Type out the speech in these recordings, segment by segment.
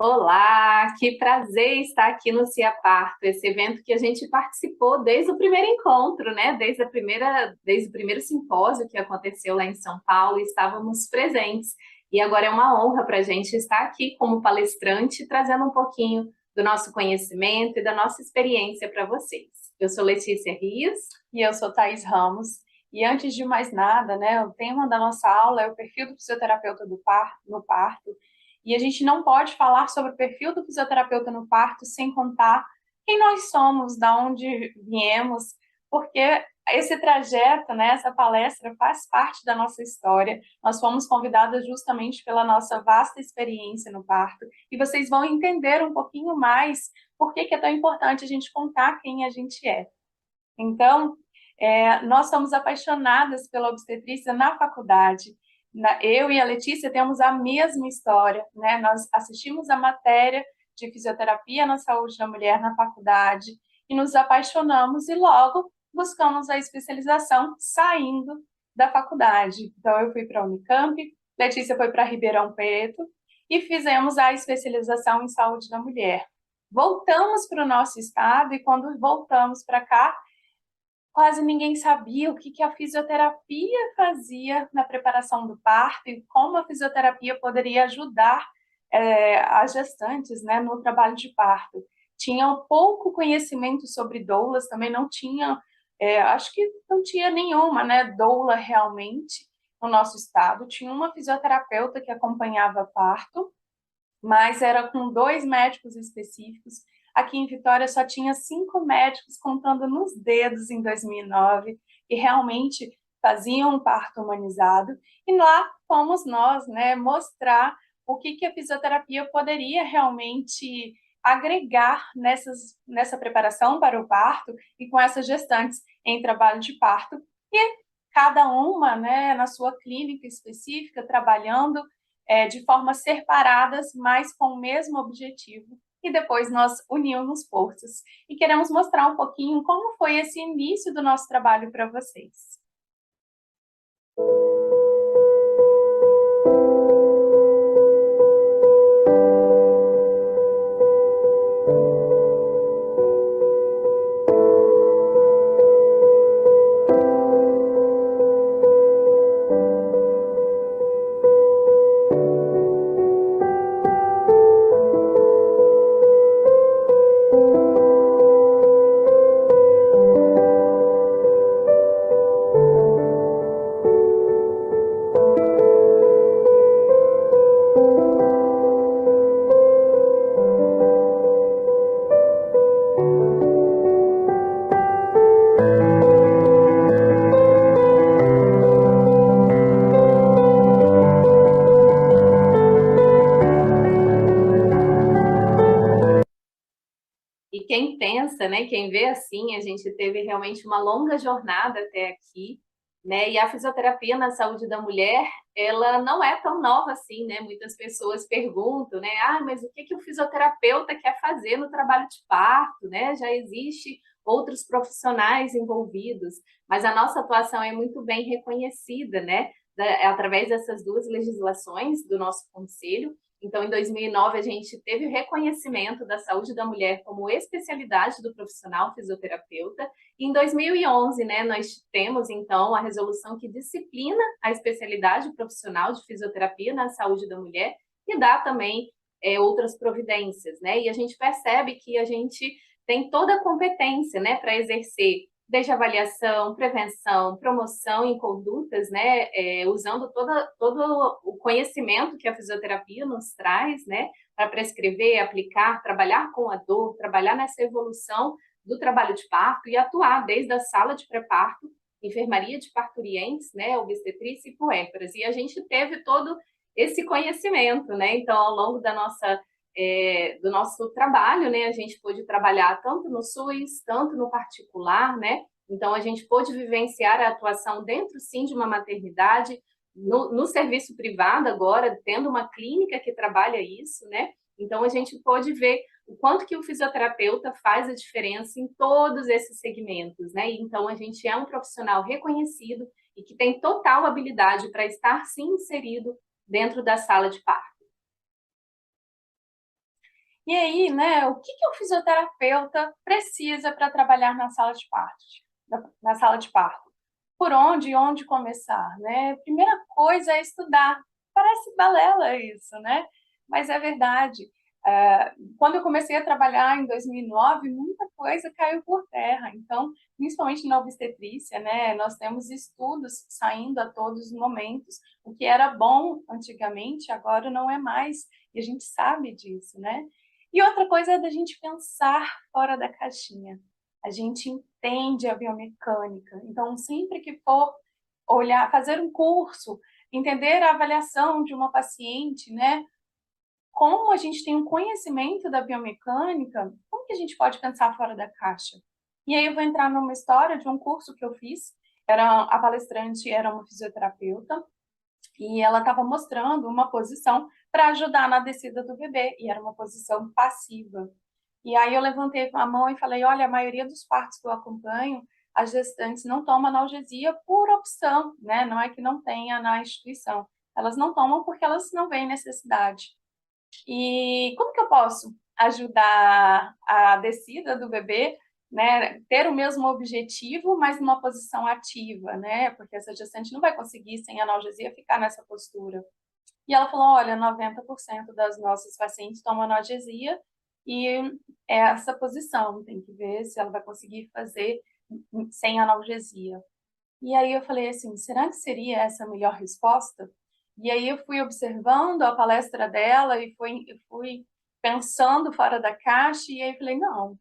Olá, que prazer estar aqui no Cia Parto, esse evento que a gente participou desde o primeiro encontro, né? Desde o primeiro simpósio que aconteceu lá em São Paulo, estávamos presentes. E agora é uma honra para a gente estar aqui como palestrante, trazendo um pouquinho do nosso conhecimento e da nossa experiência para vocês. Eu sou Letícia Rios. E eu sou Thaís Ramos. E antes de mais nada, né, o tema da nossa aula é o perfil do fisioterapeuta no parto. E a gente não pode falar sobre o perfil do fisioterapeuta no parto sem contar quem nós somos, da onde viemos, porque esse trajeto, né, essa palestra faz parte da nossa história. Nós fomos convidadas justamente pela nossa vasta experiência no parto. E vocês vão entender um pouquinho mais por que é tão importante a gente contar quem a gente é. Então, nós somos apaixonadas pela obstetrícia na faculdade. Eu e a Letícia temos a mesma história, né? Nós assistimos a matéria de fisioterapia na saúde da mulher na faculdade e nos apaixonamos e logo buscamos a especialização saindo da faculdade. Então, eu fui para a Unicamp, Letícia foi para Ribeirão Preto e fizemos a especialização em saúde da mulher. Voltamos para o nosso estado e quando voltamos para cá, quase ninguém sabia o que a fisioterapia fazia na preparação do parto e como a fisioterapia poderia ajudar as gestantes, né, no trabalho de parto. Tinham pouco conhecimento sobre doulas, também não tinha, acho que não tinha nenhuma, né, doula realmente no nosso estado. Tinha uma fisioterapeuta que acompanhava parto, mas era com 2 médicos específicos. Aqui em Vitória só tinha 5 médicos, contando nos dedos, em 2009, que realmente faziam um parto humanizado. E lá fomos nós, né, mostrar o que a fisioterapia poderia realmente agregar nessa preparação para o parto e com essas gestantes em trabalho de parto. E cada uma, né, na sua clínica específica, trabalhando de formas separadas, mas com o mesmo objetivo. E depois nós unimos forças. E queremos mostrar um pouquinho como foi esse início do nosso trabalho para vocês. E quem pensa, né, quem vê assim, a gente teve realmente uma longa jornada até aqui, né? E a fisioterapia na saúde da mulher, ela não é tão nova assim, né? Muitas pessoas perguntam, né? Ah, mas o que o fisioterapeuta quer fazer no trabalho de parto, né? Já existe outros profissionais envolvidos, mas a nossa atuação é muito bem reconhecida, né? Através dessas duas legislações do nosso conselho. Então, em 2009, a gente teve o reconhecimento da saúde da mulher como especialidade do profissional fisioterapeuta. E em 2011, né, nós temos, então, a resolução que disciplina a especialidade profissional de fisioterapia na saúde da mulher e dá também outras providências, né? E a gente percebe que a gente tem toda a competência, né, para exercer desde avaliação, prevenção, promoção em condutas, né, usando todo o conhecimento que a fisioterapia nos traz, né, para prescrever, aplicar, trabalhar com a dor, trabalhar nessa evolução do trabalho de parto e atuar desde a sala de pré-parto, enfermaria de parturientes, né, obstetrícia e puérperas. E a gente teve todo esse conhecimento, né, então ao longo do nosso trabalho, né? A gente pôde trabalhar tanto no SUS, tanto no particular, né? Então, a gente pôde vivenciar a atuação dentro, sim, de uma maternidade, no serviço privado agora, tendo uma clínica que trabalha isso, né? Então, a gente pôde ver o quanto que o fisioterapeuta faz a diferença em todos esses segmentos, né? Então, a gente é um profissional reconhecido e que tem total habilidade para estar, sim, inserido dentro da sala de parto. E aí, né, o que o fisioterapeuta precisa para trabalhar na sala de parto? Na sala de parto? Por onde começar, né? Primeira coisa é estudar. Parece balela isso, né? Mas é verdade. Quando eu comecei a trabalhar em 2009, muita coisa caiu por terra. Então, principalmente na obstetrícia, né? Nós temos estudos saindo a todos os momentos. O que era bom antigamente, agora não é mais. E a gente sabe disso, né? E outra coisa é da gente pensar fora da caixinha. A gente entende a biomecânica. Então, sempre que for olhar, fazer um curso, entender a avaliação de uma paciente, né? Como a gente tem um conhecimento da biomecânica, como que a gente pode pensar fora da caixa? E aí eu vou entrar numa história de um curso que eu fiz. A palestrante era uma fisioterapeuta e ela estava mostrando uma posição para ajudar na descida do bebê, e era uma posição passiva. E aí eu levantei a mão e falei, olha, a maioria dos partos que eu acompanho, as gestantes não tomam analgesia por opção, né? Não é que não tenha na instituição. Elas não tomam porque elas não veem necessidade. E como que eu posso ajudar a descida do bebê, né, ter o mesmo objetivo, mas numa posição ativa, né? Porque essa gestante não vai conseguir, sem analgesia, ficar nessa postura. E ela falou, olha, 90% das nossas pacientes tomam analgesia e é essa posição, tem que ver se ela vai conseguir fazer sem analgesia. E aí eu falei assim, será que seria essa a melhor resposta? E aí eu fui observando a palestra dela e fui pensando fora da caixa, e aí falei, não,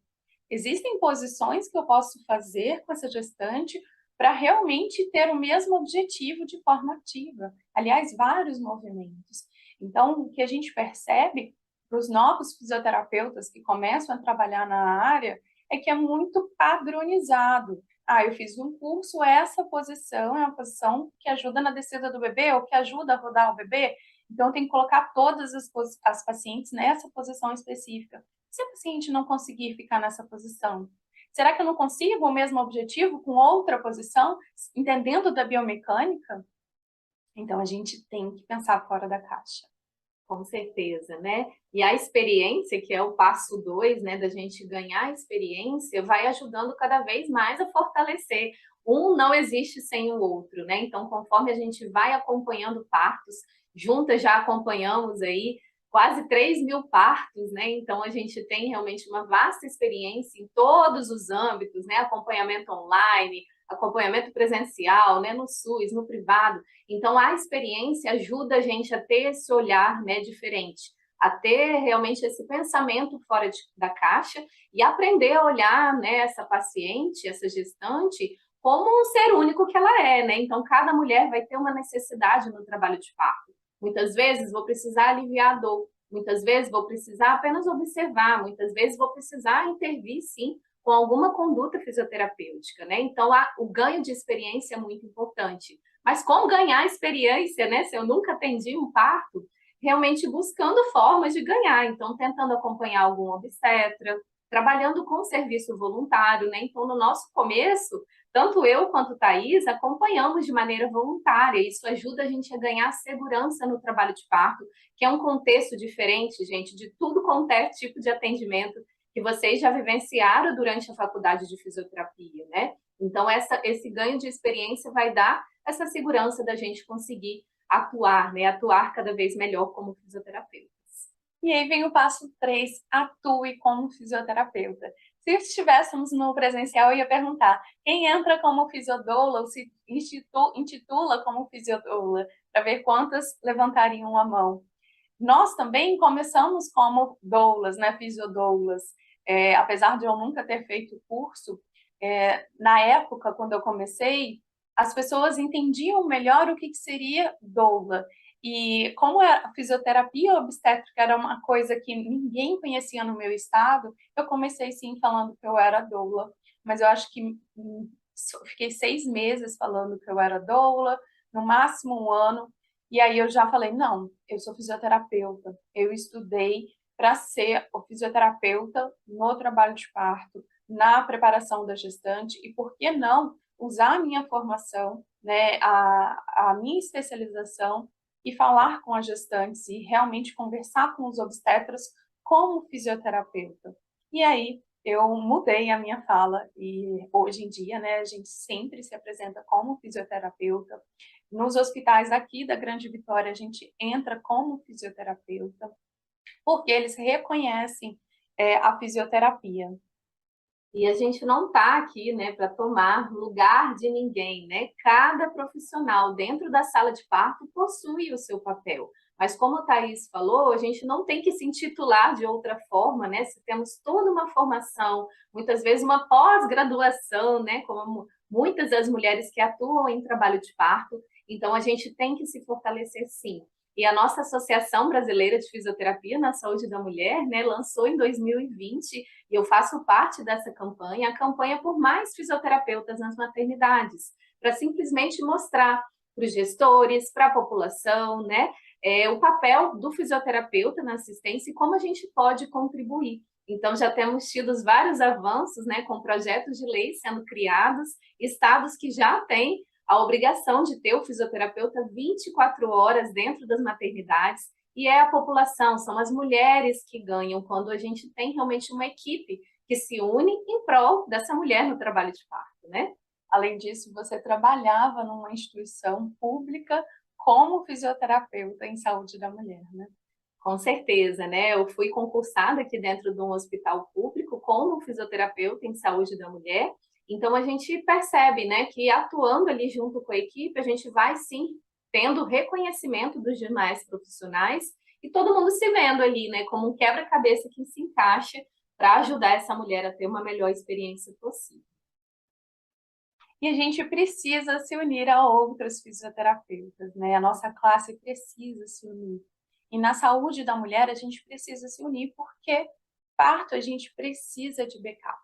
existem posições que eu posso fazer com essa gestante para realmente ter o mesmo objetivo de forma ativa. Aliás, vários movimentos. Então, o que a gente percebe para os novos fisioterapeutas que começam a trabalhar na área é que é muito padronizado. Ah, eu fiz um curso, essa posição é uma posição que ajuda na descida do bebê ou que ajuda a rodar o bebê. Então, eu tenho que colocar todas as pacientes nessa posição específica. Se a paciente não conseguir ficar nessa posição, será que eu não consigo o mesmo objetivo com outra posição, entendendo da biomecânica? Então, a gente tem que pensar fora da caixa. Com certeza, né? E a experiência, que é o passo dois, né, da gente ganhar experiência, vai ajudando cada vez mais a fortalecer. Um não existe sem o outro, né? Então, conforme a gente vai acompanhando partos, juntas já acompanhamos aí quase 3.000 partos, né? Então, a gente tem realmente uma vasta experiência em todos os âmbitos, né? Acompanhamento online, acompanhamento presencial, né? No SUS, no privado. Então, a experiência ajuda a gente a ter esse olhar, né, diferente, a ter realmente esse pensamento fora da caixa e aprender a olhar, né, essa paciente, essa gestante, como um ser único que ela é, né? Então, cada mulher vai ter uma necessidade no trabalho de parto. Muitas vezes vou precisar aliviar a dor, muitas vezes vou precisar apenas observar, muitas vezes vou precisar intervir, sim, com alguma conduta fisioterapêutica, né? Então, o ganho de experiência é muito importante. Mas como ganhar experiência, né? Se eu nunca atendi um parto, realmente buscando formas de ganhar. Então, tentando acompanhar algum obstetra, trabalhando com serviço voluntário, né? Então, no nosso começo, tanto eu quanto Thaís acompanhamos de maneira voluntária. Isso ajuda a gente a ganhar segurança no trabalho de parto, que é um contexto diferente, gente, de tudo quanto é tipo de atendimento que vocês já vivenciaram durante a faculdade de fisioterapia, né? Então, esse ganho de experiência vai dar essa segurança da gente conseguir atuar, né? Atuar cada vez melhor como fisioterapeutas. E aí vem o passo 3, atue como fisioterapeuta. Se estivéssemos no presencial, eu ia perguntar, quem entra como fisiodoula ou se intitula como fisiodoula, para ver quantas levantariam a mão. Nós também começamos como doulas, né, fisiodoulas. Apesar de eu nunca ter feito o curso, na época, quando eu comecei, as pessoas entendiam melhor o que seria doula. E como a fisioterapia obstétrica era uma coisa que ninguém conhecia no meu estado, eu comecei sim falando que eu era doula. Mas eu acho que fiquei 6 meses falando que eu era doula, no máximo 1 ano. E aí eu já falei, não, eu sou fisioterapeuta. Eu estudei para ser o fisioterapeuta no trabalho de parto, na preparação da gestante, e por que não usar a minha formação, né, a minha especialização e falar com as gestantes e realmente conversar com os obstetras como fisioterapeuta. E aí eu mudei a minha fala e hoje em dia, né, a gente sempre se apresenta como fisioterapeuta. Nos hospitais aqui da Grande Vitória, a gente entra como fisioterapeuta, porque eles reconhecem a fisioterapia. E a gente não está aqui, né, para tomar lugar de ninguém, né? Cada profissional dentro da sala de parto possui o seu papel. Mas como a Thaís falou, a gente não tem que se intitular de outra forma, né? Se temos toda uma formação, muitas vezes uma pós-graduação, né? Como muitas das mulheres que atuam em trabalho de parto, então a gente tem que se fortalecer sim. E a nossa Associação Brasileira de Fisioterapia na Saúde da Mulher, né, lançou em 2020, e eu faço parte dessa campanha, a campanha por mais fisioterapeutas nas maternidades, para simplesmente mostrar para os gestores, para a população, né, o papel do fisioterapeuta na assistência e como a gente pode contribuir. Então, já temos tido vários avanços, né, com projetos de lei sendo criados, estados que já têm a obrigação de ter o fisioterapeuta 24 horas dentro das maternidades, e é a população, são as mulheres que ganham quando a gente tem realmente uma equipe que se une em prol dessa mulher no trabalho de parto, né? Além disso, você trabalhava numa instituição pública como fisioterapeuta em saúde da mulher, né? Com certeza, né? Eu fui concursada aqui dentro de um hospital público como fisioterapeuta em saúde da mulher. Então a gente percebe, né, que atuando ali junto com a equipe, a gente vai sim tendo reconhecimento dos demais profissionais e todo mundo se vendo ali, né, como um quebra-cabeça que se encaixa para ajudar essa mulher a ter uma melhor experiência possível. E a gente precisa se unir a outros fisioterapeutas, né? A nossa classe precisa se unir. E na saúde da mulher, a gente precisa se unir porque parto a gente precisa de backup.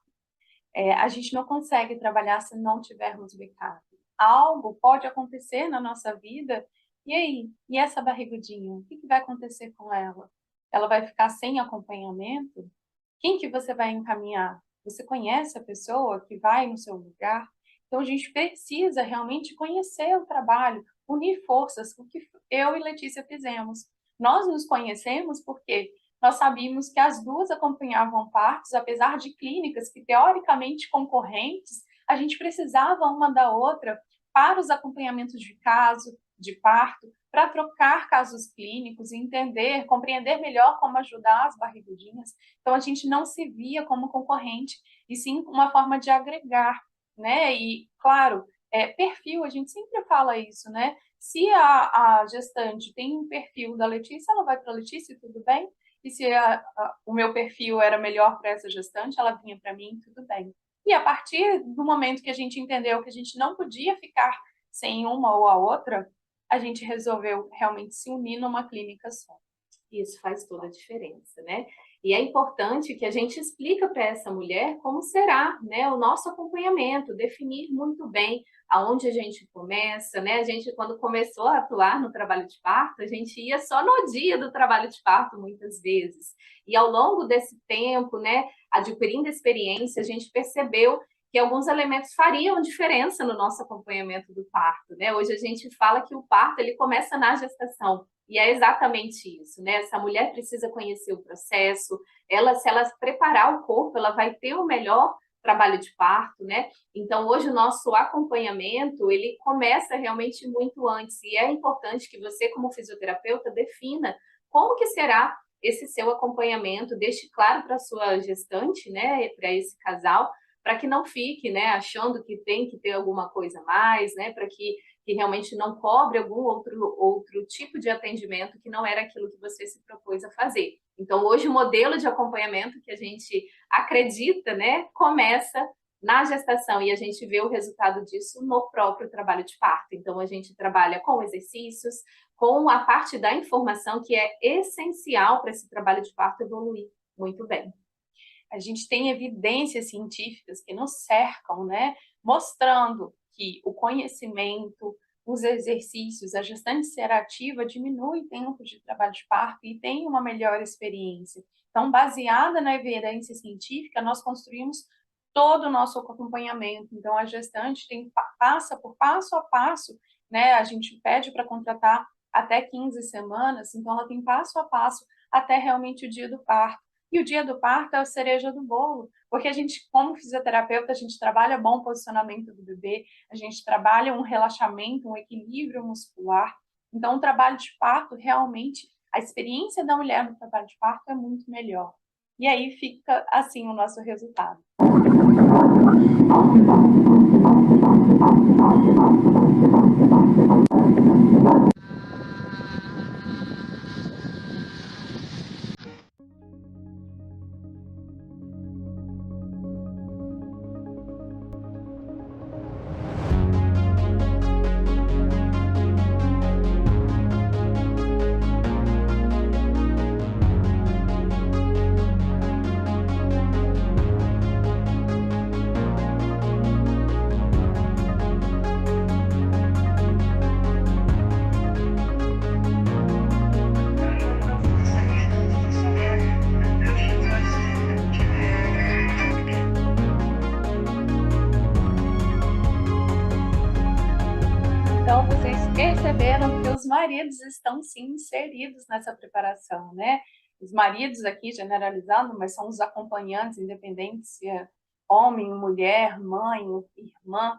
A gente não consegue trabalhar se não tivermos backup. Algo pode acontecer na nossa vida, e aí? E essa barrigudinha? O que vai acontecer com ela? Ela vai ficar sem acompanhamento? Quem que você vai encaminhar? Você conhece a pessoa que vai no seu lugar? Então, a gente precisa realmente conhecer o trabalho, unir forças, o que eu e Letícia fizemos. Nós nos conhecemos porque nós sabíamos que as duas acompanhavam partos, apesar de clínicas que teoricamente concorrentes, a gente precisava uma da outra para os acompanhamentos de caso, de parto, para trocar casos clínicos, entender, compreender melhor como ajudar as barrigudinhas. Então, a gente não se via como concorrente, e sim uma forma de agregar, né? E, claro, perfil, a gente sempre fala isso, né? Se a gestante tem um perfil da Letícia, ela vai para a Letícia, tudo bem? E se o meu perfil era melhor para essa gestante, ela vinha para mim, tudo bem. E a partir do momento que a gente entendeu que a gente não podia ficar sem uma ou a outra, a gente resolveu realmente se unir numa clínica só. Isso faz toda a diferença, né? E é importante que a gente explique para essa mulher como será, né, o nosso acompanhamento, definir muito bem aonde a gente começa, né? A gente, quando começou a atuar no trabalho de parto, a gente ia só no dia do trabalho de parto, muitas vezes. E ao longo desse tempo, né, adquirindo experiência, a gente percebeu que alguns elementos fariam diferença no nosso acompanhamento do parto, né? Hoje a gente fala que o parto ele começa na gestação. E é exatamente isso, né? Essa mulher precisa conhecer o processo, se ela preparar o corpo, ela vai ter o melhor trabalho de parto, né? Então, hoje o nosso acompanhamento, ele começa realmente muito antes, e é importante que você, como fisioterapeuta, defina como que será esse seu acompanhamento, deixe claro para a sua gestante, né, para esse casal, para que não fique, né, achando que tem que ter alguma coisa a mais, né, para que realmente não cobre algum outro tipo de atendimento que não era aquilo que você se propôs a fazer. Então, hoje, o modelo de acompanhamento que a gente acredita, né, começa na gestação e a gente vê o resultado disso no próprio trabalho de parto. Então, a gente trabalha com exercícios, com a parte da informação que é essencial para esse trabalho de parto evoluir muito bem. A gente tem evidências científicas que nos cercam, né, mostrando que o conhecimento, os exercícios, a gestante ser ativa diminui o tempo de trabalho de parto e tem uma melhor experiência. Então, baseada na evidência científica, nós construímos todo o nosso acompanhamento. Então, a gestante passa por passo a passo, né, a gente pede para contratar até 15 semanas, então ela tem passo a passo até realmente o dia do parto, E o dia do parto é a cereja do bolo, porque a gente, como fisioterapeuta, a gente trabalha bom posicionamento do bebê, a gente trabalha um relaxamento, um equilíbrio muscular. Então, o trabalho de parto, realmente, a experiência da mulher no trabalho de parto é muito melhor. E aí fica, assim, o nosso resultado. Então, vocês perceberam que os maridos estão, sim, inseridos nessa preparação, né? Os maridos aqui, generalizando, mas são os acompanhantes, independentes se é homem, mulher, mãe, irmã.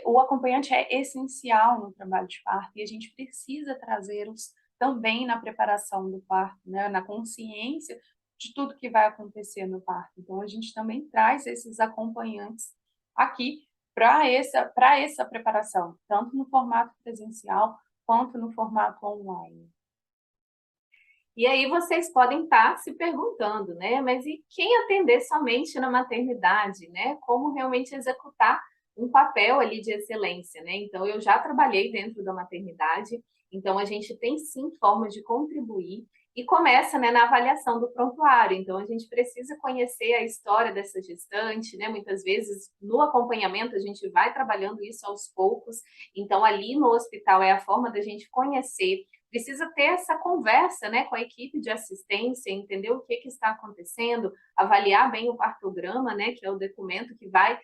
O acompanhante é essencial no trabalho de parto e a gente precisa trazê-los também na preparação do parto, né? Na consciência de tudo que vai acontecer no parto. Então, a gente também traz esses acompanhantes aqui para essa preparação, tanto no formato presencial quanto no formato online. E aí vocês podem estar se perguntando, né? Mas e quem atender somente na maternidade, né? Como realmente executar um papel ali de excelência, né? Então, eu já trabalhei dentro da maternidade, então a gente tem sim formas de contribuir e começa, né, na avaliação do prontuário. Então, a gente precisa conhecer a história dessa gestante, né? Muitas vezes no acompanhamento a gente vai trabalhando isso aos poucos. Então, ali no hospital é a forma da gente conhecer, precisa ter essa conversa, né, com a equipe de assistência, entender o que está acontecendo, avaliar bem o partograma, né, que é o documento que vai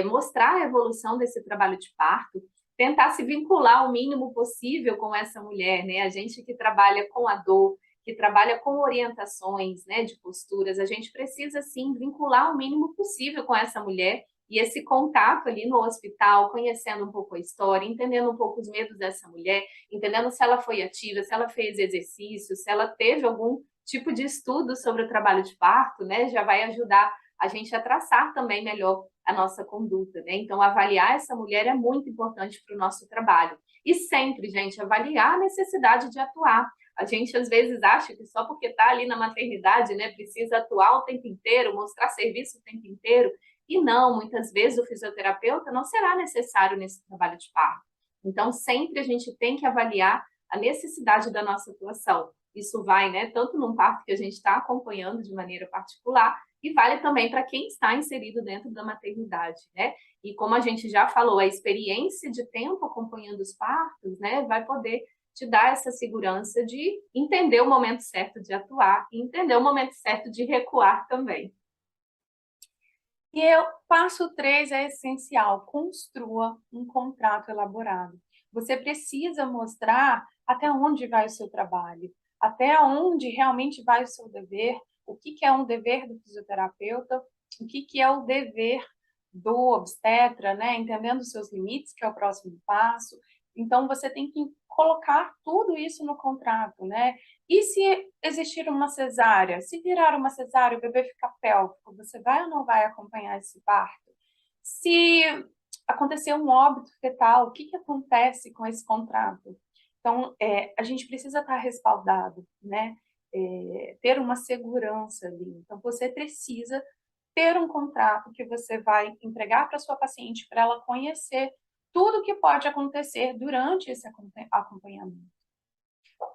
mostrar a evolução desse trabalho de parto, tentar se vincular o mínimo possível com essa mulher, né, a gente que trabalha com a dor, que trabalha com orientações, né, de posturas, a gente precisa, sim, vincular o mínimo possível com essa mulher e esse contato ali no hospital, conhecendo um pouco a história, entendendo um pouco os medos dessa mulher, entendendo se ela foi ativa, se ela fez exercício, se ela teve algum tipo de estudo sobre o trabalho de parto, né? Já vai ajudar a gente a traçar também melhor a nossa conduta, né? Então, avaliar essa mulher é muito importante para o nosso trabalho. E sempre, gente, avaliar a necessidade de atuar. A gente, às vezes, acha que só porque está ali na maternidade, né, precisa atuar o tempo inteiro, mostrar serviço o tempo inteiro, e não, muitas vezes o fisioterapeuta não será necessário nesse trabalho de parto. Então, sempre a gente tem que avaliar a necessidade da nossa atuação. Isso vai, né, tanto num parto que a gente está acompanhando de maneira particular, e vale também para quem está inserido dentro da maternidade, né? E como a gente já falou, a experiência de tempo acompanhando os partos, né, vai poder te dar essa segurança de entender o momento certo de atuar e entender o momento certo de recuar também. E o passo 3 é essencial, construa um contrato elaborado. Você precisa mostrar até onde vai o seu trabalho, até onde realmente vai o seu dever, o que é um dever do fisioterapeuta, o que é o dever do obstetra, né? Entendendo os seus limites, que é o próximo passo. Então, você tem que colocar tudo isso no contrato, né? E se existir uma cesárea? Se virar uma cesárea, o bebê fica pélvico, você vai ou não vai acompanhar esse parto? Se acontecer um óbito fetal, o que acontece com esse contrato? Então, a gente precisa estar respaldado, né? Ter uma segurança ali. Então, você precisa ter um contrato que você vai entregar para sua paciente para ela conhecer tudo que pode acontecer durante esse acompanhamento.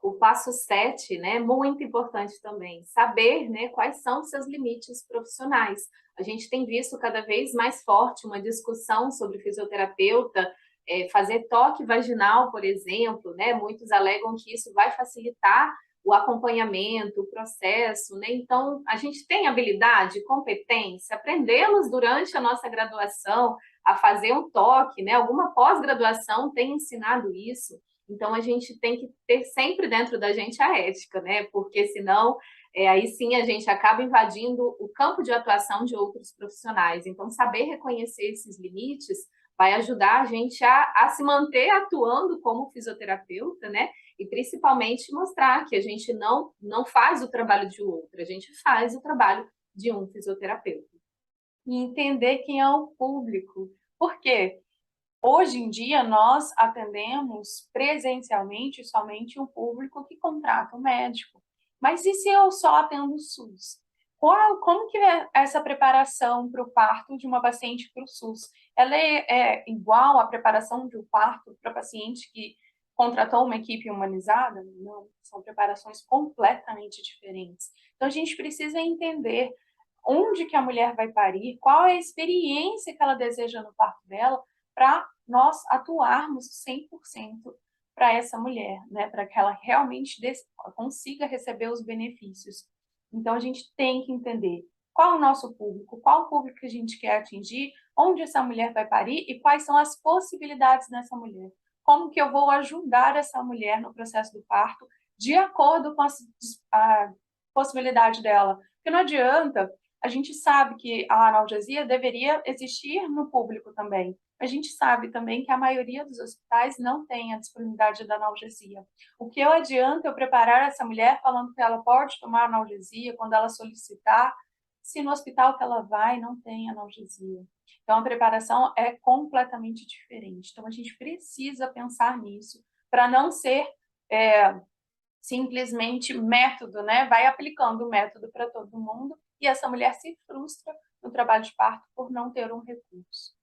O passo 7, né, muito importante também, saber, né, quais são os seus limites profissionais. A gente tem visto cada vez mais forte uma discussão sobre fisioterapeuta, fazer toque vaginal, por exemplo, né, muitos alegam que isso vai facilitar o acompanhamento, o processo, né? Então, a gente tem habilidade, competência, aprendemos durante a nossa graduação a fazer um toque, né? Alguma pós-graduação tem ensinado isso. Então, a gente tem que ter sempre dentro da gente a ética, né? Porque senão aí sim a gente acaba invadindo o campo de atuação de outros profissionais. Então, saber reconhecer esses limites vai ajudar a gente a se manter atuando como fisioterapeuta, né? E principalmente mostrar que a gente não faz o trabalho de outro, a gente faz o trabalho de um fisioterapeuta. E entender quem é o público. Por quê? Hoje em dia, nós atendemos presencialmente somente o público que contrata o médico. Mas e se eu só atendo o SUS? Como que é essa preparação para o parto de uma paciente para o SUS? Ela é igual à preparação de um parto para paciente que contratou uma equipe humanizada? Não, são preparações completamente diferentes. Então, a gente precisa entender onde que a mulher vai parir, qual é a experiência que ela deseja no parto dela, para nós atuarmos 100% para essa mulher, né? Para que ela realmente consiga receber os benefícios. Então, a gente tem que entender qual é o nosso público, qual o público que a gente quer atingir, onde essa mulher vai parir e quais são as possibilidades dessa mulher. Como que eu vou ajudar essa mulher no processo do parto de acordo com a possibilidade dela. Porque não adianta, a gente sabe que a analgesia deveria existir no público também. A gente sabe também que a maioria dos hospitais não tem a disponibilidade da analgesia. O que adianta eu preparar essa mulher falando que ela pode tomar analgesia quando ela solicitar, se no hospital que ela vai não tem analgesia? Então, a preparação é completamente diferente. Então, a gente precisa pensar nisso para não ser simplesmente método, né? Vai aplicando o método para todo mundo e essa mulher se frustra no trabalho de parto por não ter um recurso.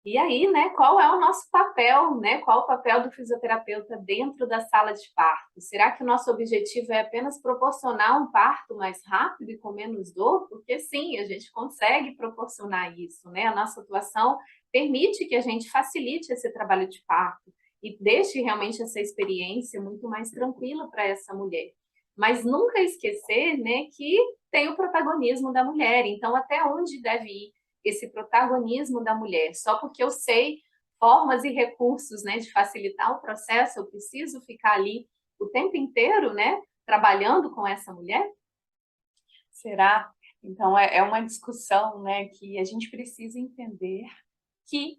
E aí, né, qual é o nosso papel, né? Qual o papel do fisioterapeuta dentro da sala de parto? Será que o nosso objetivo é apenas proporcionar um parto mais rápido e com menos dor? Porque sim, a gente consegue proporcionar isso, né? A nossa atuação permite que a gente facilite esse trabalho de parto e deixe realmente essa experiência muito mais tranquila para essa mulher. Mas nunca esquecer, né, que tem o protagonismo da mulher. Então, até onde deve ir esse protagonismo da mulher? Só porque eu sei formas e recursos, né, de facilitar o processo, eu preciso ficar ali o tempo inteiro, né, trabalhando com essa mulher? Será? Então, é uma discussão, né, que a gente precisa entender que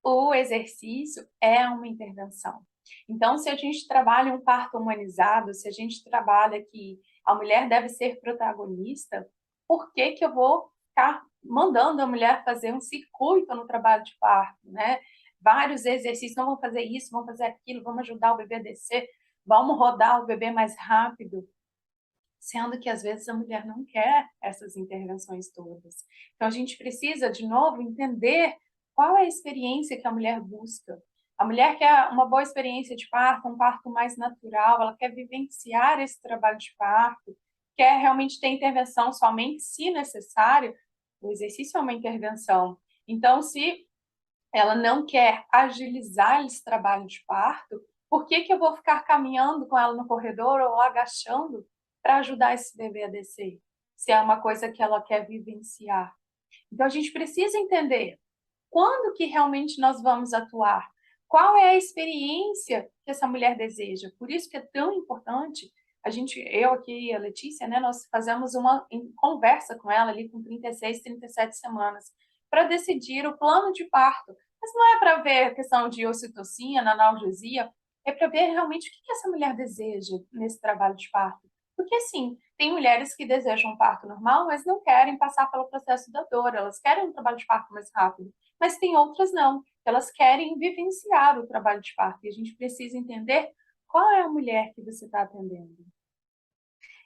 o exercício é uma intervenção. Então, se a gente trabalha um parto humanizado, se a gente trabalha que a mulher deve ser protagonista, por que que eu vou ficar mandando a mulher fazer um circuito no trabalho de parto, né? Vários exercícios, não vamos fazer isso, vamos fazer aquilo, vamos ajudar o bebê a descer, vamos rodar o bebê mais rápido, sendo que às vezes a mulher não quer essas intervenções todas. Então a gente precisa, de novo, entender qual é a experiência que a mulher busca. A mulher quer uma boa experiência de parto, um parto mais natural, ela quer vivenciar esse trabalho de parto, quer realmente ter intervenção somente se necessário. O exercício é uma intervenção. Então, se ela não quer agilizar esse trabalho de parto, por que que eu vou ficar caminhando com ela no corredor ou agachando para ajudar esse bebê a descer? Se é uma coisa que ela quer vivenciar. Então, a gente precisa entender quando que realmente nós vamos atuar, qual é a experiência que essa mulher deseja. Por isso que é tão importante, eu aqui e a Letícia, né, nós fazemos uma conversa com ela ali com 36, 37 semanas, para decidir o plano de parto. Mas não é para ver a questão de ocitocina, analgesia, é para ver realmente o que essa mulher deseja nesse trabalho de parto. Porque, sim, tem mulheres que desejam um parto normal, mas não querem passar pelo processo da dor, elas querem um trabalho de parto mais rápido. Mas tem outras não, elas querem vivenciar o trabalho de parto. E a gente precisa entender qual é a mulher que você está atendendo.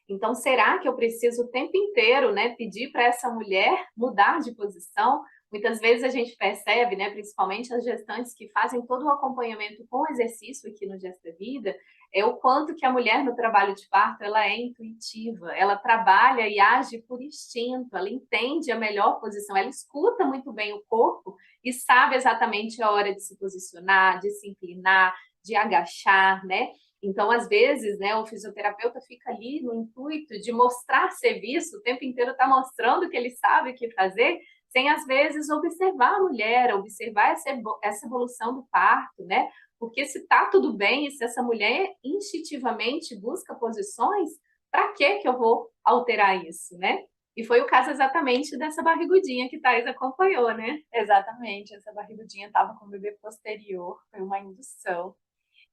Então, será que eu preciso o tempo inteiro, né, pedir para essa mulher mudar de posição? Muitas vezes a gente percebe, né, principalmente as gestantes que fazem todo o acompanhamento com exercício aqui no Gesta Vida, é o quanto que a mulher no trabalho de parto ela é intuitiva, ela trabalha e age por instinto, ela entende a melhor posição, ela escuta muito bem o corpo e sabe exatamente a hora de se posicionar, de se inclinar, de agachar, né? Então, às vezes, né, o fisioterapeuta fica ali no intuito de mostrar serviço, o tempo inteiro está mostrando que ele sabe o que fazer, sem, às vezes, observar a mulher, observar essa evolução do parto, né? Porque se está tudo bem e se essa mulher instintivamente busca posições, para que eu vou alterar isso, né? E foi o caso exatamente dessa barrigudinha que Thais acompanhou, né? Exatamente, essa barrigudinha estava com o bebê posterior, foi uma indução.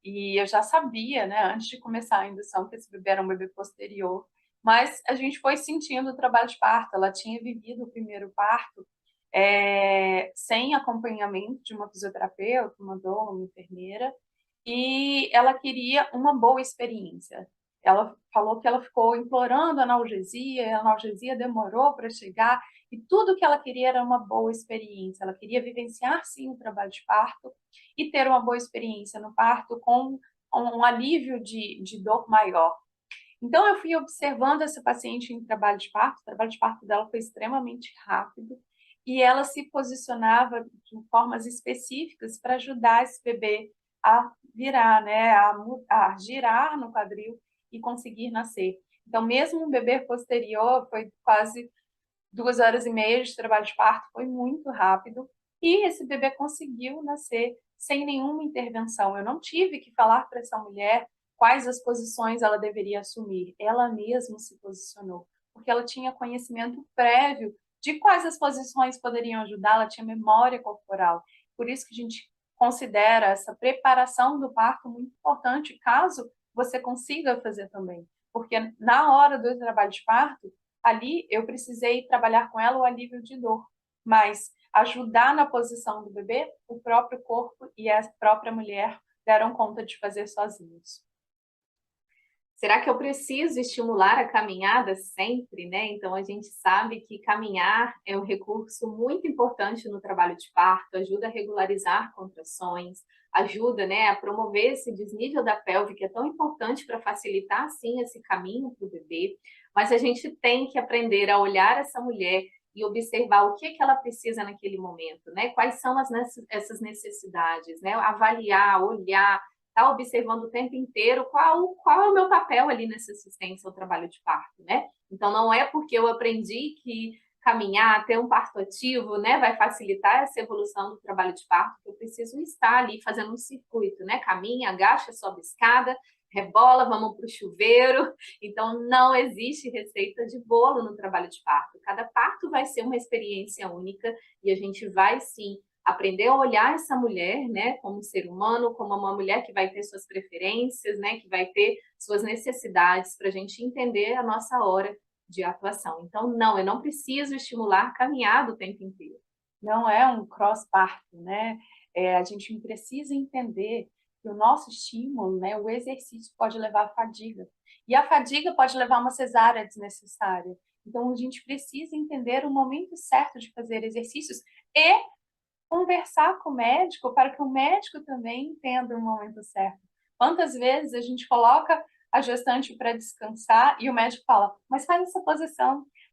E eu já sabia, né, antes de começar a indução, que esse bebê era um bebê posterior. Mas a gente foi sentindo o trabalho de parto. Ela tinha vivido o primeiro parto sem acompanhamento de uma fisioterapeuta, uma doula, uma enfermeira, e ela queria uma boa experiência. Ela falou que ela ficou implorando a analgesia demorou para chegar, e tudo que ela queria era uma boa experiência. Ela queria vivenciar, sim, o trabalho de parto e ter uma boa experiência no parto com um alívio de dor maior. Então, eu fui observando essa paciente em trabalho de parto, o trabalho de parto dela foi extremamente rápido, e ela se posicionava de formas específicas para ajudar esse bebê a virar, né, a girar no quadril e conseguir nascer. Então, mesmo um bebê posterior, foi quase 2 horas e meia de trabalho de parto, foi muito rápido, e esse bebê conseguiu nascer sem nenhuma intervenção. Eu não tive que falar para essa mulher quais as posições ela deveria assumir. Ela mesma se posicionou, porque ela tinha conhecimento prévio de quais as posições poderiam ajudar, ela tinha memória corporal. Por isso que a gente considera essa preparação do parto muito importante, caso você consiga fazer também. Porque na hora do trabalho de parto, ali eu precisei trabalhar com ela o alívio de dor, mas ajudar na posição do bebê, o próprio corpo e a própria mulher deram conta de fazer sozinhos. Será que eu preciso estimular a caminhada sempre, né? Então a gente sabe que caminhar é um recurso muito importante no trabalho de parto, ajuda a regularizar contrações, ajuda, né, a promover esse desnível da pelve que é tão importante para facilitar assim esse caminho para o bebê. Mas a gente tem que aprender a olhar essa mulher e observar o que ela precisa naquele momento, né? Quais são essas necessidades, né? Avaliar, olhar, tá observando o tempo inteiro qual é o meu papel ali nessa assistência ao trabalho de parto, né? Então, não é porque eu aprendi que caminhar, ter um parto ativo, né, vai facilitar essa evolução do trabalho de parto, que eu preciso estar ali fazendo um circuito, né? Caminha, agacha, sobe escada, rebola, vamos para o chuveiro. Então, não existe receita de bolo no trabalho de parto. Cada parto vai ser uma experiência única e a gente vai, sim, aprender a olhar essa mulher, né, como um ser humano, como uma mulher que vai ter suas preferências, né, que vai ter suas necessidades, para a gente entender a nossa hora de atuação. Então, não, eu não preciso estimular caminhada o tempo inteiro. Não é um cross-parto, né? A gente precisa entender que o nosso estímulo, né, o exercício pode levar à fadiga. E a fadiga pode levar a uma cesárea desnecessária. Então, a gente precisa entender o momento certo de fazer exercícios e conversar com o médico para que o médico também entenda o momento certo. Quantas vezes a gente coloca a gestante para descansar e o médico fala, mas faz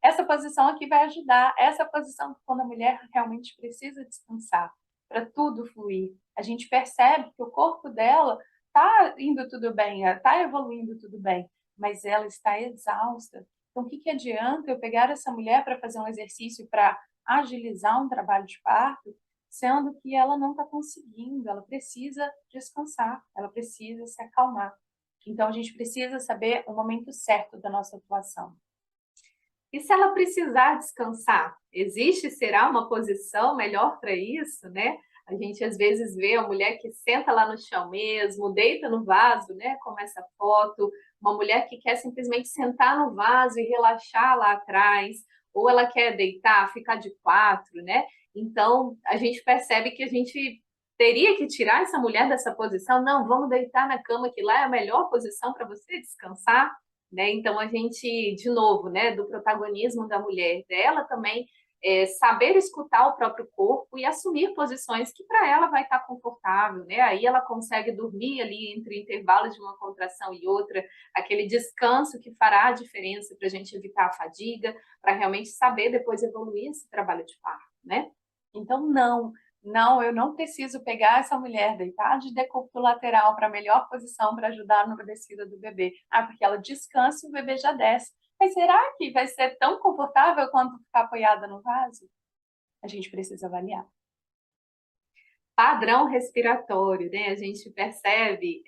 essa posição aqui vai ajudar, essa posição quando a mulher realmente precisa descansar, para tudo fluir. A gente percebe que o corpo dela está indo tudo bem, está evoluindo tudo bem, mas ela está exausta. Então, o que adianta eu pegar essa mulher para fazer um exercício para agilizar um trabalho de parto, sendo que ela não está conseguindo, ela precisa descansar, ela precisa se acalmar. Então, a gente precisa saber o momento certo da nossa atuação. E se ela precisar descansar, existe, será uma posição melhor para isso, né? A gente às vezes vê a mulher que senta lá no chão mesmo, deita no vaso, né? Como essa foto, uma mulher que quer simplesmente sentar no vaso e relaxar lá atrás, ou ela quer deitar, ficar de quatro, né? Então a gente percebe que a gente teria que tirar essa mulher dessa posição. Não, vamos deitar na cama, que lá é a melhor posição para você descansar, né? Então a gente, de novo, né, do protagonismo da mulher, dela também saber escutar o próprio corpo e assumir posições que para ela vai estar confortável, né? Aí ela consegue dormir ali entre intervalos de uma contração e outra, aquele descanso que fará a diferença para a gente evitar a fadiga, para realmente saber depois evoluir esse trabalho de parto, né? Então, não, eu não preciso pegar essa mulher, deitar de decúbito lateral para a melhor posição para ajudar na descida do bebê. Ah, porque ela descansa e o bebê já desce. Mas será que vai ser tão confortável quanto ficar apoiada no vaso? A gente precisa avaliar. Padrão respiratório, né? A gente percebe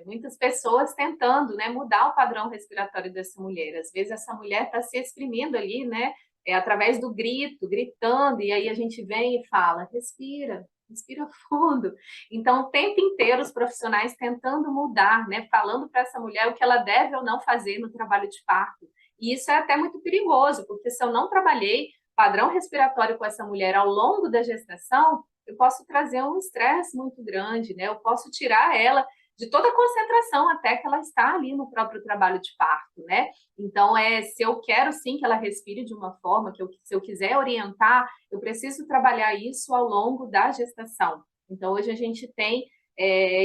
muitas pessoas tentando, né, mudar o padrão respiratório dessa mulher. Às vezes essa mulher está se exprimindo ali, né, através do grito, gritando, e aí a gente vem e fala, respira, respira fundo. Então, o tempo inteiro os profissionais tentando mudar, né, falando para essa mulher o que ela deve ou não fazer no trabalho de parto. E isso é até muito perigoso, porque se eu não trabalhei padrão respiratório com essa mulher ao longo da gestação, eu posso trazer um estresse muito grande, né? Eu posso tirar ela de toda a concentração até que ela está ali no próprio trabalho de parto, né? Então, se eu quero sim que ela respire de uma forma, se eu quiser orientar, eu preciso trabalhar isso ao longo da gestação. Então, hoje a gente tem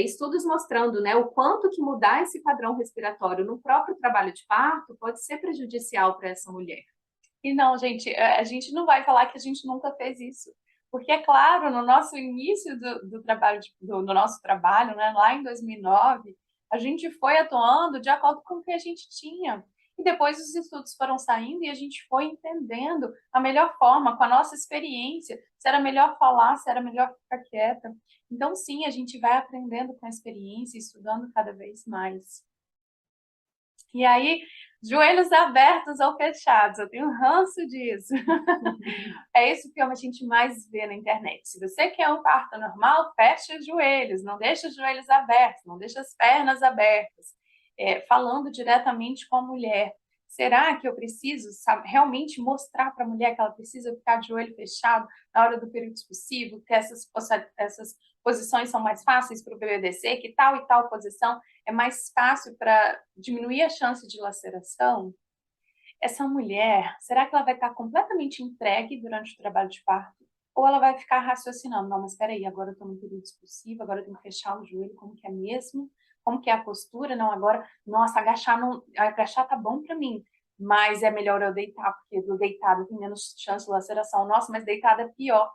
estudos mostrando, né, o quanto que mudar esse padrão respiratório no próprio trabalho de parto pode ser prejudicial para essa mulher. E não, gente, a gente não vai falar que a gente nunca fez isso. Porque, é claro, no nosso início do trabalho, do nosso trabalho, né, lá em 2009, a gente foi atuando de acordo com o que a gente tinha. E depois os estudos foram saindo e a gente foi entendendo a melhor forma, com a nossa experiência, se era melhor falar, se era melhor ficar quieta. Então, sim, a gente vai aprendendo com a experiência, estudando cada vez mais. E aí, joelhos abertos ou fechados, eu tenho ranço disso. É isso que a gente mais vê na internet. Se você quer um parto normal, feche os joelhos, não deixe os joelhos abertos, não deixe as pernas abertas. Falando diretamente com a mulher. Será que eu preciso realmente mostrar para a mulher que ela precisa ficar de olho fechado na hora do período expulsivo, que essas posições são mais fáceis para o bebê descer, que tal e tal posição é mais fácil para diminuir a chance de laceração? Essa mulher, será que ela vai estar completamente entregue durante o trabalho de parto? Ou ela vai ficar raciocinando, não, mas espera aí, agora eu estou no período expulsivo, agora eu tenho que fechar o joelho, como que é mesmo? Como que é a postura? Não, agora, nossa, agachar tá bom para mim, mas é melhor eu deitar, porque do deitado tem menos chance de laceração. Nossa, mas deitada é pior.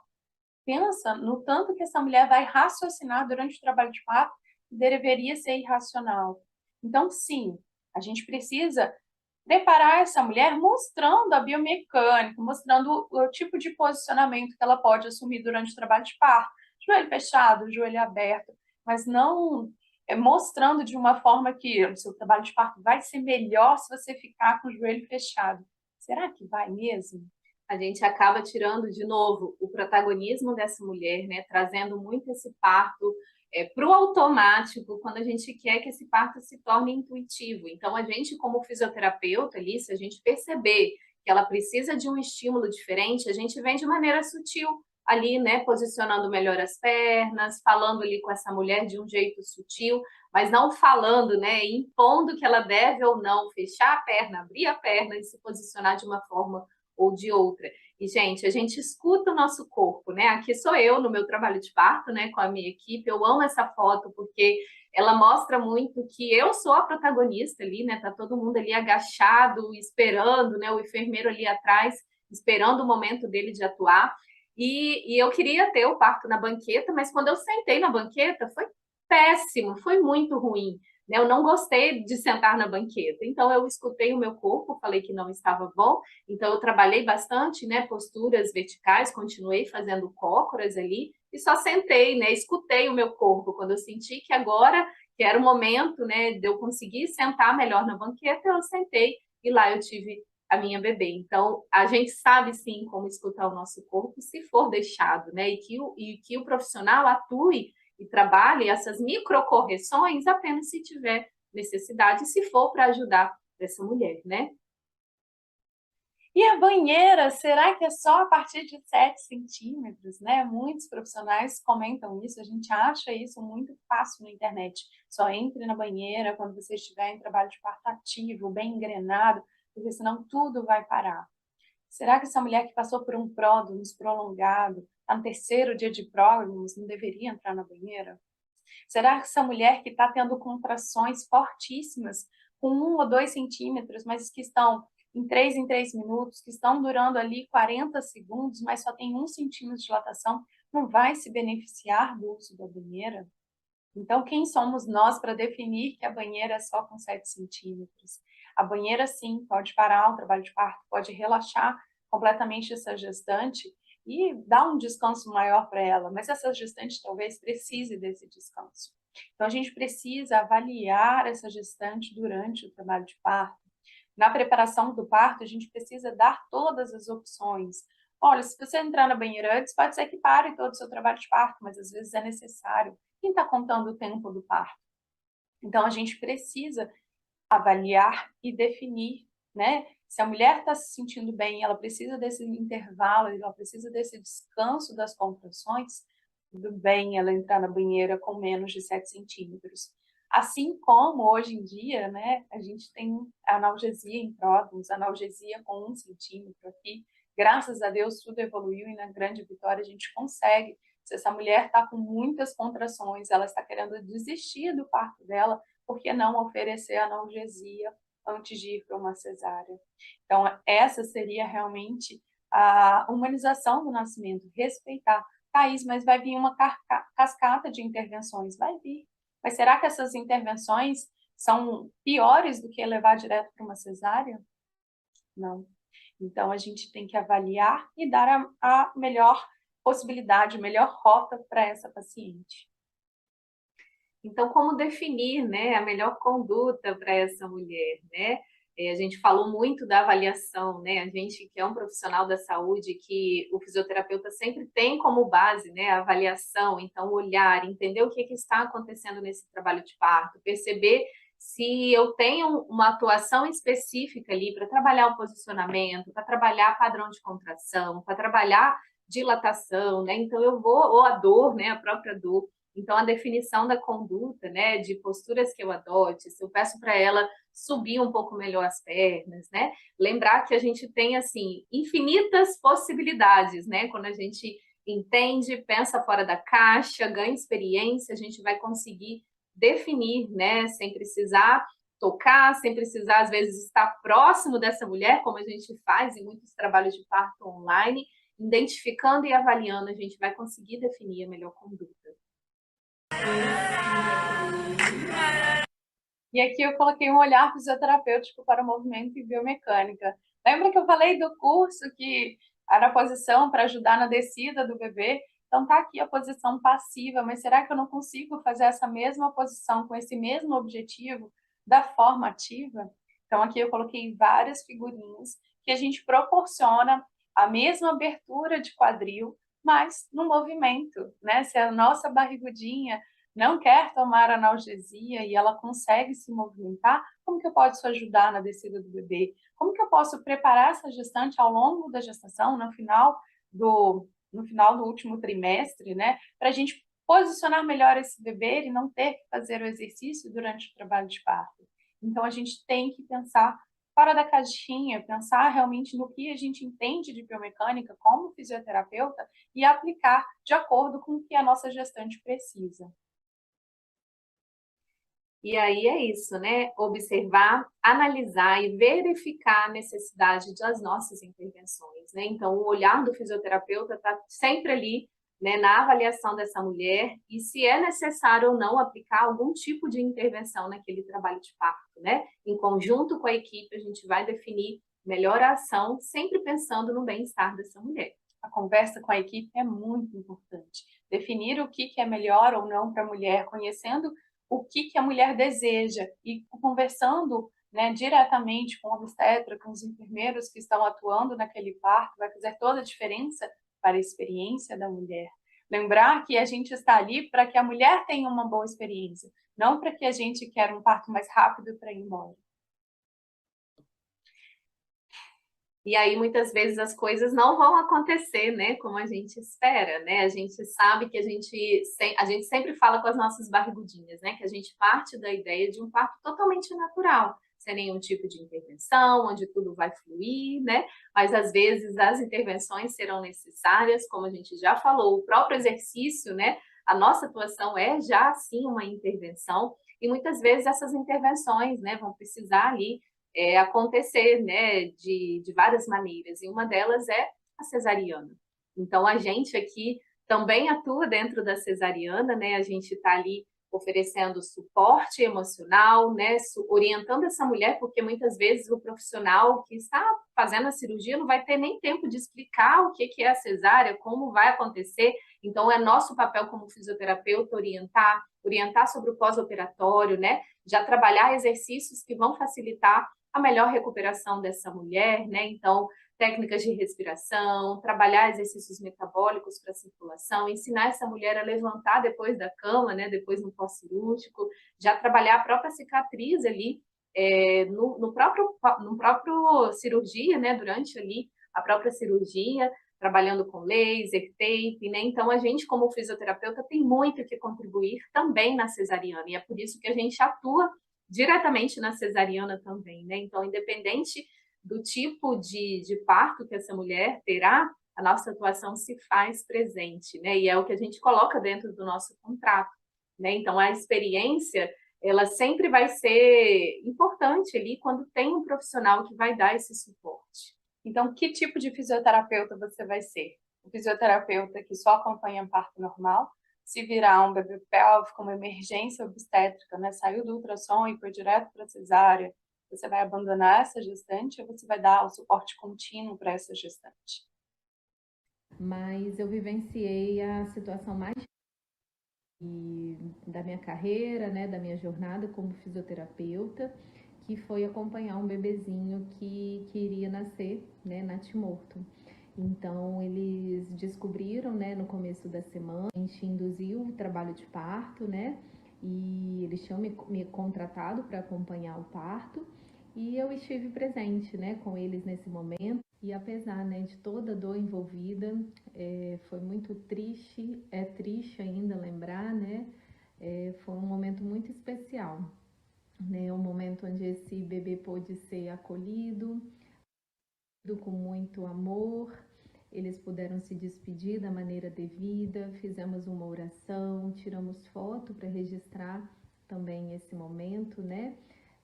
Pensa no tanto que essa mulher vai raciocinar durante o trabalho de parto, que deveria ser irracional. Então, sim, a gente precisa preparar essa mulher mostrando a biomecânica, mostrando o tipo de posicionamento que ela pode assumir durante o trabalho de parto. Joelho fechado, joelho aberto, mas não mostrando de uma forma que o seu trabalho de parto vai ser melhor se você ficar com o joelho fechado. Será que vai mesmo? A gente acaba tirando de novo o protagonismo dessa mulher, né? Trazendo muito esse parto para o automático, quando a gente quer que esse parto se torne intuitivo. Então, a gente, como fisioterapeuta ali, se a gente perceber que ela precisa de um estímulo diferente, a gente vem de maneira sutil ali, né? Posicionando melhor as pernas, falando ali com essa mulher de um jeito sutil, mas não falando, né? Impondo que ela deve ou não fechar a perna, abrir a perna e se posicionar de uma forma ou de outra. E, gente, a gente escuta o nosso corpo, né? Aqui sou eu no meu trabalho de parto, né, com a minha equipe. Eu amo essa foto porque ela mostra muito que eu sou a protagonista ali, né? Tá todo mundo ali agachado, esperando, né? O enfermeiro ali atrás, esperando o momento dele de atuar. E eu queria ter o parto na banqueta, mas quando eu sentei na banqueta, foi péssimo, foi muito ruim. Né? Eu não gostei de sentar na banqueta. Então, eu escutei o meu corpo, falei que não estava bom. Então, eu trabalhei bastante, né? Posturas verticais, continuei fazendo cócoras ali e só sentei, né? Escutei o meu corpo. Quando eu senti que agora, que era o momento, né, de eu conseguir sentar melhor na banqueta, eu sentei e lá eu tive a minha bebê. Então, a gente sabe sim como escutar o nosso corpo se for deixado, né? E que o profissional atue e trabalhe essas microcorreções apenas se tiver necessidade, se for para ajudar essa mulher, né? E a banheira, será que é só a partir de 7 centímetros, né? Muitos profissionais comentam isso, a gente acha isso muito fácil na internet. Só entre na banheira quando você estiver em trabalho de parto ativo, bem engrenado, porque senão tudo vai parar. Será que essa mulher que passou por um pródromus prolongado, está no terceiro dia de pródromus, não deveria entrar na banheira? Será que essa mulher que está tendo contrações fortíssimas, com 1 ou 2 centímetros, mas que estão em 3 minutos, que estão durando ali 40 segundos, mas só tem 1 centímetro de dilatação, não vai se beneficiar do uso da banheira? Então, quem somos nós para definir que a banheira é só com 7 centímetros? A banheira, sim, pode parar o trabalho de parto, pode relaxar completamente essa gestante, e dar um descanso maior para ela, mas essa gestante talvez precise desse descanso. Então, a gente precisa avaliar essa gestante durante o trabalho de parto. Na preparação do parto, a gente precisa dar todas as opções. Olha, se você entrar na banheira antes, pode ser que pare todo o seu trabalho de parto, mas às vezes é necessário. Quem está contando o tempo do parto? Então, a gente precisa avaliar e definir, né? Se a mulher está se sentindo bem, ela precisa desse intervalo, ela precisa desse descanso das contrações, tudo bem ela entrar na banheira com menos de 7 centímetros. Assim como hoje em dia, né, a gente tem analgesia em pródromos, analgesia com 1 centímetro aqui. Graças a Deus tudo evoluiu e na Grande Vitória a gente consegue. Se essa mulher está com muitas contrações, ela está querendo desistir do parto dela, por que não oferecer analgesia antes de ir para uma cesárea? Então, essa seria realmente a humanização do nascimento, respeitar. Thaís, mas vai vir uma cascata de intervenções? Vai vir. Mas será que essas intervenções são piores do que levar direto para uma cesárea? Não. Então, a gente tem que avaliar e dar a melhor possibilidade, a melhor rota para essa paciente. Então, como definir, né, a melhor conduta para essa mulher, né? A gente falou muito da avaliação, né? A gente que é um profissional da saúde, que o fisioterapeuta sempre tem como base, né, a avaliação, então olhar, entender o que está acontecendo nesse trabalho de parto, perceber se eu tenho uma atuação específica ali para trabalhar o posicionamento, para trabalhar padrão de contração, para trabalhar dilatação, né? Então eu vou, ou a dor, né, a própria dor. Então, a definição da conduta, né, de posturas que eu adote, se eu peço para ela subir um pouco melhor as pernas, né? Lembrar que a gente tem, assim, infinitas possibilidades, né? Quando a gente entende, pensa fora da caixa, ganha experiência, a gente vai conseguir definir, né? Sem precisar tocar, sem precisar, às vezes, estar próximo dessa mulher, como a gente faz em muitos trabalhos de parto online, identificando e avaliando, a gente vai conseguir definir a melhor conduta. E aqui eu coloquei um olhar fisioterapêutico para o movimento e biomecânica. Lembra que eu falei do curso que era a posição para ajudar na descida do bebê? Então tá aqui a posição passiva, mas será que eu não consigo fazer essa mesma posição com esse mesmo objetivo da forma ativa? Então aqui eu coloquei várias figurinhas que a gente proporciona a mesma abertura de quadril, mas no movimento, né? Se a nossa barrigudinha não quer tomar analgesia e ela consegue se movimentar, como que eu posso ajudar na descida do bebê? Como que eu posso preparar essa gestante ao longo da gestação, no final do último trimestre, né? Para a gente posicionar melhor esse bebê e não ter que fazer o exercício durante o trabalho de parto. Então, a gente tem que pensar fora da caixinha, pensar realmente no que a gente entende de biomecânica como fisioterapeuta e aplicar de acordo com o que a nossa gestante precisa. E aí é isso, né? Observar, analisar e verificar a necessidade das nossas intervenções, né? Então, o olhar do fisioterapeuta está sempre ali, né, na avaliação dessa mulher e se é necessário ou não aplicar algum tipo de intervenção naquele trabalho de parto, né? Em conjunto com a equipe, a gente vai definir melhor a ação, sempre pensando no bem-estar dessa mulher. A conversa com a equipe é muito importante. Definir o que é melhor ou não para a mulher, conhecendo o que a mulher deseja e conversando, né, diretamente com o obstetra, com os enfermeiros que estão atuando naquele parto, vai fazer toda a diferença para a experiência da mulher. Lembrar que a gente está ali para que a mulher tenha uma boa experiência, não para que a gente queira um parto mais rápido para ir embora. E aí, muitas vezes, as coisas não vão acontecer, né, como a gente espera, né? A gente sabe que a gente sempre fala com as nossas barrigudinhas, né? Que a gente parte da ideia de um parto totalmente natural, sem nenhum tipo de intervenção, onde tudo vai fluir, né? Mas, às vezes, as intervenções serão necessárias, como a gente já falou, o próprio exercício, né? A nossa atuação é já, sim, uma intervenção, e muitas vezes essas intervenções, né, vão precisar ali acontecer, né, de várias maneiras, e uma delas é a cesariana. Então, a gente aqui também atua dentro da cesariana, né, a gente está ali oferecendo suporte emocional, né, orientando essa mulher, porque muitas vezes o profissional que está fazendo a cirurgia não vai ter nem tempo de explicar o que é a cesárea, como vai acontecer. Então, é nosso papel como fisioterapeuta orientar sobre o pós-operatório, né, já trabalhar exercícios que vão facilitar a melhor recuperação dessa mulher, né, então técnicas de respiração, trabalhar exercícios metabólicos para a circulação, ensinar essa mulher a levantar depois da cama, né, depois no pós-cirúrgico, já trabalhar a própria cicatriz ali, no próprio cirurgia, né, durante ali a própria cirurgia, trabalhando com laser, tape, né, então a gente como fisioterapeuta tem muito que contribuir também na cesariana, e é por isso que a gente atua diretamente na cesariana também, né, então independente do tipo de parto que essa mulher terá, a nossa atuação se faz presente, né? E é o que a gente coloca dentro do nosso contrato, né? Então, a experiência, ela sempre vai ser importante ali quando tem um profissional que vai dar esse suporte. Então, que tipo de fisioterapeuta você vai ser? O fisioterapeuta que só acompanha parto normal? Se virar um bebê pélvico, uma emergência obstétrica, né? Saiu do ultrassom e foi direto para a cesárea, você vai abandonar essa gestante ou você vai dar o suporte contínuo para essa gestante? Mas eu vivenciei a situação mais da minha carreira, né, da minha jornada como fisioterapeuta, que foi acompanhar um bebezinho que iria nascer, né, natimorto. Então, eles descobriram, né, no começo da semana, a gente induziu o trabalho de parto, né, e eles tinham me contratado para acompanhar o parto, e eu estive presente, né, com eles nesse momento. E apesar, né, de toda a dor envolvida, foi muito triste, é triste ainda lembrar, né, foi um momento muito especial, né, um momento onde esse bebê pôde ser acolhido com muito amor, eles puderam se despedir da maneira devida, fizemos uma oração, tiramos foto para registrar também esse momento, né,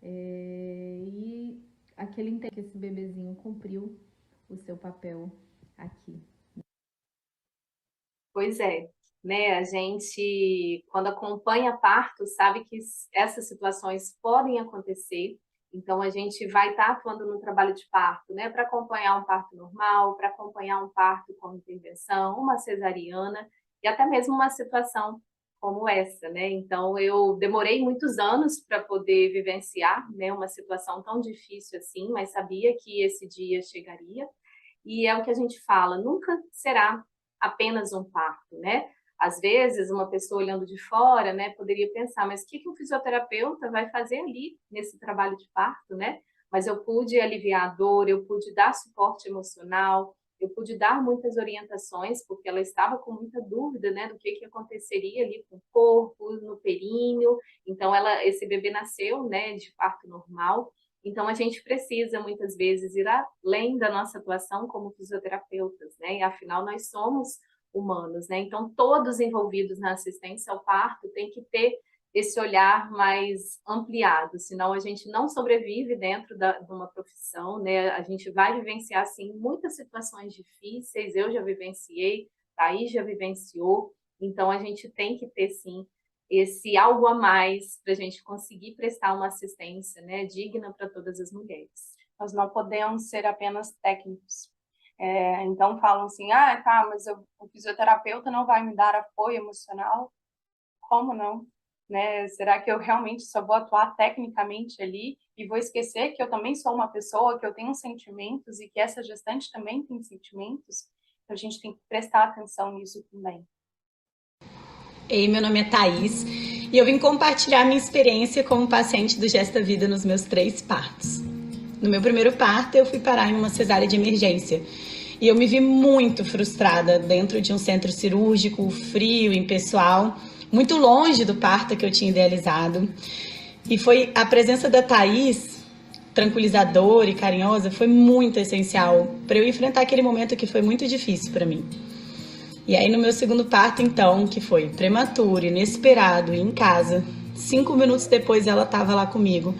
e aquele entendimento que esse bebezinho cumpriu o seu papel aqui. Pois é, né? A gente, quando acompanha parto, sabe que essas situações podem acontecer. Então, a gente vai estar atuando no trabalho de parto, né? Para acompanhar um parto normal, para acompanhar um parto com intervenção, uma cesariana e até mesmo uma situação como essa, né? Então, eu demorei muitos anos para poder vivenciar, né, uma situação tão difícil assim, mas sabia que esse dia chegaria. E é o que a gente fala, nunca será apenas um parto, né? Às vezes, uma pessoa olhando de fora, né, poderia pensar, mas o que um fisioterapeuta vai fazer ali nesse trabalho de parto, né? Mas eu pude aliviar a dor, eu pude dar suporte emocional, eu pude dar muitas orientações, porque ela estava com muita dúvida, né, do que aconteceria ali com o corpo, no períneo. Então, esse bebê nasceu, né, de parto normal. Então, a gente precisa, muitas vezes, ir além da nossa atuação como fisioterapeutas, né? E, afinal, nós somos humanos, né? Então, todos envolvidos na assistência ao parto têm que ter esse olhar mais ampliado, senão a gente não sobrevive dentro de uma profissão, né? A gente vai vivenciar, sim, muitas situações difíceis, eu já vivenciei, Thaís já vivenciou, então a gente tem que ter, sim, esse algo a mais para a gente conseguir prestar uma assistência, né, digna para todas as mulheres. Nós não podemos ser apenas técnicos. Então falam assim, tá, mas o fisioterapeuta não vai me dar apoio emocional? Como não? Né? Será que eu realmente só vou atuar tecnicamente ali e vou esquecer que eu também sou uma pessoa, que eu tenho sentimentos e que essa gestante também tem sentimentos? Então a gente tem que prestar atenção nisso também. Ei, meu nome é Thaís e eu vim compartilhar minha experiência como paciente do Gesta Vida nos meus 3 partos. No meu primeiro parto, eu fui parar em uma cesárea de emergência e eu me vi muito frustrada dentro de um centro cirúrgico, frio, impessoal, muito longe do parto que eu tinha idealizado. E foi a presença da Thaís, tranquilizadora e carinhosa, foi muito essencial para eu enfrentar aquele momento que foi muito difícil para mim. E aí no meu segundo parto, então, que foi prematuro, inesperado, em casa, 5 minutos depois ela estava lá comigo,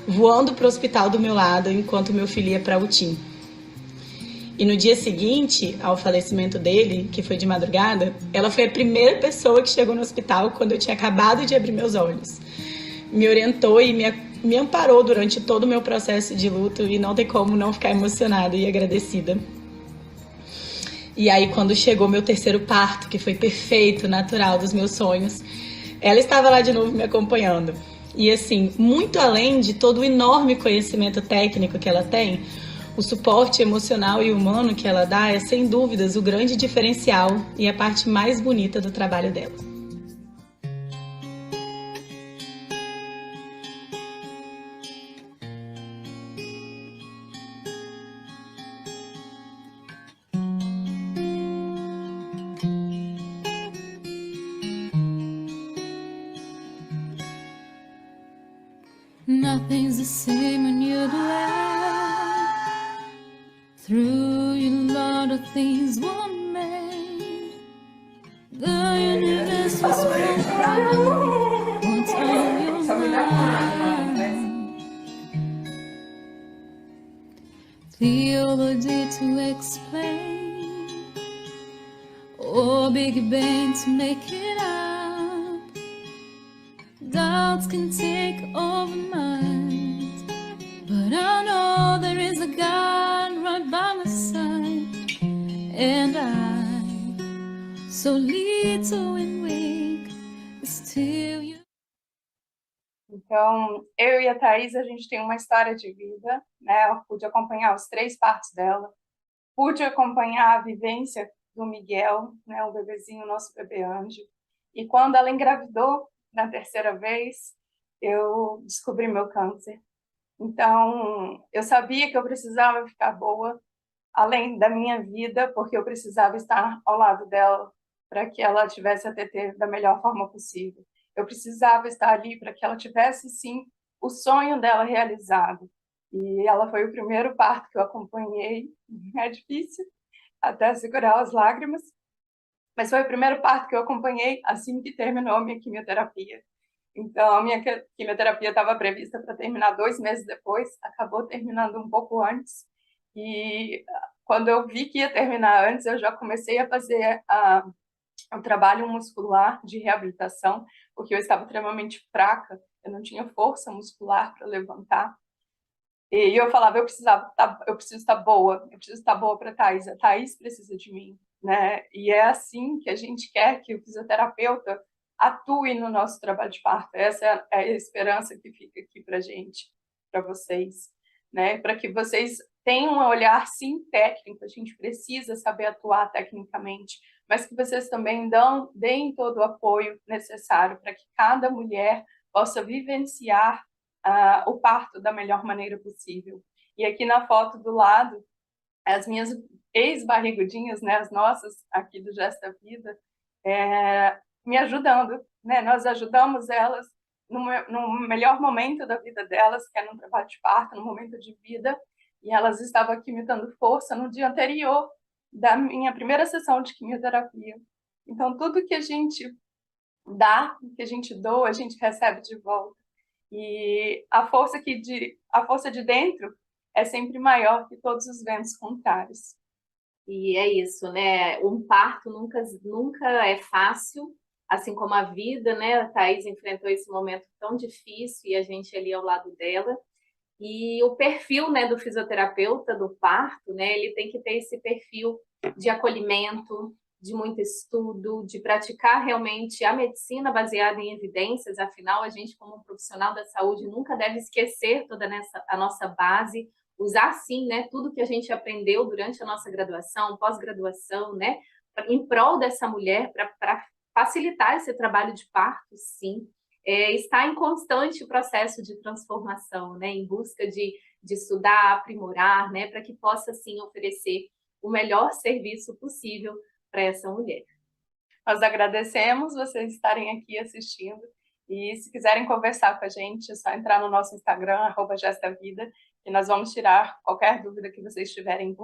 voando para o hospital do meu lado, enquanto meu filho ia para a UTI. E no dia seguinte ao falecimento dele, que foi de madrugada, ela foi a primeira pessoa que chegou no hospital quando eu tinha acabado de abrir meus olhos. Me orientou e me amparou durante todo o meu processo de luto, e não tem como não ficar emocionada e agradecida. E aí, quando chegou meu terceiro parto, que foi perfeito, natural, dos meus sonhos, ela estava lá de novo me acompanhando. E assim, muito além de todo o enorme conhecimento técnico que ela tem, o suporte emocional e humano que ela dá é, sem dúvidas, o grande diferencial e a parte mais bonita do trabalho dela. Nothing's the same when you're glad. Through a lot of things were made. The universe was broken. What's on your mind? Theology to explain, or Big Bang to make it up. Doubts can take over minds, but I know there is a God right by my side, and I, so little and weak, still you. Então, eu e a Thaís, a gente tem uma história de vida, né? Eu pude acompanhar os 3 partos dela, pude acompanhar a vivência do Miguel, né? O bebezinho, nosso bebê anjo. E quando ela engravidou, na terceira vez, eu descobri meu câncer. Então, eu sabia que eu precisava ficar boa, além da minha vida, porque eu precisava estar ao lado dela para que ela tivesse a TT da melhor forma possível. Eu precisava estar ali para que ela tivesse, sim, o sonho dela realizado. E ela foi o primeiro parto que eu acompanhei. É difícil até segurar as lágrimas, mas foi o primeiro parto que eu acompanhei assim que terminou a minha quimioterapia. Então, a minha quimioterapia estava prevista para terminar 2 meses depois, acabou terminando um pouco antes. E quando eu vi que ia terminar antes, eu já comecei a fazer o trabalho muscular de reabilitação, porque eu estava extremamente fraca, eu não tinha força muscular para levantar. E eu falava, eu preciso estar boa, eu preciso estar boa para a Thaís precisa de mim, né? E é assim que a gente quer que o fisioterapeuta atue no nosso trabalho de parto. Essa é a esperança que fica aqui para a gente, para vocês, né? Para que vocês tenham um olhar, sim, técnico, a gente precisa saber atuar tecnicamente, mas que vocês também deem todo o apoio necessário para que cada mulher possa vivenciar o parto da melhor maneira possível. E aqui na foto do lado, as minhas ex-barrigudinhas, né, as nossas aqui do Gesto da Vida, me ajudando, né? Nós ajudamos elas no melhor momento da vida delas, que é no trabalho de parto, no momento de vida, e elas estavam aqui me dando força no dia anterior da minha primeira sessão de quimioterapia. Então, tudo que a gente dá, que a gente doa, a gente recebe de volta. E a força de dentro é sempre maior que todos os ventos contrários. E é isso, né? Um parto nunca é fácil, assim como a vida, né? A Thaís enfrentou esse momento tão difícil e a gente ali ao lado dela. E o perfil, né, do fisioterapeuta do parto, né? Ele tem que ter esse perfil de acolhimento, de muito estudo, de praticar realmente a medicina baseada em evidências. Afinal, a gente, como um profissional da saúde, nunca deve esquecer toda a nossa base, usar, sim, né, tudo que a gente aprendeu durante a nossa graduação, pós-graduação, né, em prol dessa mulher, para facilitar esse trabalho de parto, sim. Está em constante processo de transformação, né, em busca de estudar, aprimorar, né, para que possa, sim, oferecer o melhor serviço possível para essa mulher. Nós agradecemos vocês estarem aqui assistindo, e se quiserem conversar com a gente, é só entrar no nosso Instagram, @gestavida, e nós vamos tirar qualquer dúvida que vocês tiverem por